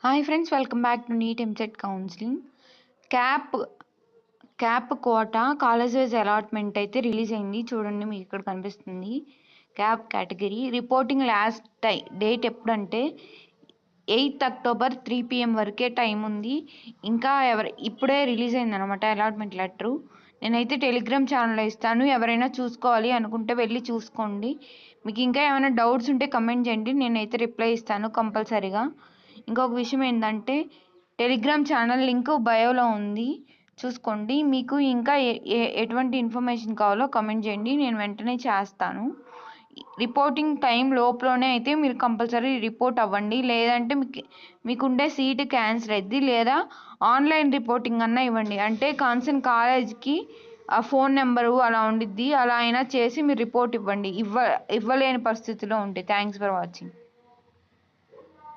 Hi friends, welcome back to NEET EAMCET counselling. CAP CAP quota college wise allotment అయితే release అయింది. చూడండి, మీకు ఇక్కడ కనిపిస్తుంది CAP category. Reporting last date ఎప్పుడంటే 8 అక్టోబర్ 3 PM వరకే టైం ఉంది. ఇంకా ఇప్పుడే రిలీజ్ అయింది అనమాట అలాట్మెంట్ లెటరు. నేనైతే టెలిగ్రామ్ ఛానల్లో ఇస్తాను, ఎవరైనా చూసుకోవాలి అనుకుంటే వెళ్ళి చూసుకోండి. మీకు ఇంకా ఏమైనా డౌట్స్ ఉంటే కమెంట్ చేయండి, నేనైతే రిప్లై ఇస్తాను కంపల్సరీగా. ఇంకొక విషయం ఏంటంటే, టెలిగ్రామ్ ఛానల్ లింక్ బయోలో ఉంది, చూసుకోండి. మీకు ఇంకా ఎటువంటి ఇన్ఫర్మేషన్ కావాలో కమెంట్ చేయండి, నేను వెంటనే చేస్తాను. రిపోర్టింగ్ టైం లోపలనే అయితే మీరు కంపల్సరీ రిపోర్ట్ అవ్వండి, లేదంటే మీకుండే సీటు క్యాన్సిల్ అయ్యిద్ది. లేదా ఆన్లైన్ రిపోర్టింగ్ అన్నా ఇవ్వండి, అంటే కన్సర్న్ కాలేజ్కి ఆ ఫోన్ నెంబరు అలా ఉండిద్ది, అలా అయినా చేసి మీరు రిపోర్ట్ ఇవ్వండి. ఇవ్వలేని పరిస్థితిలో ఉంటే. Thanks for watching.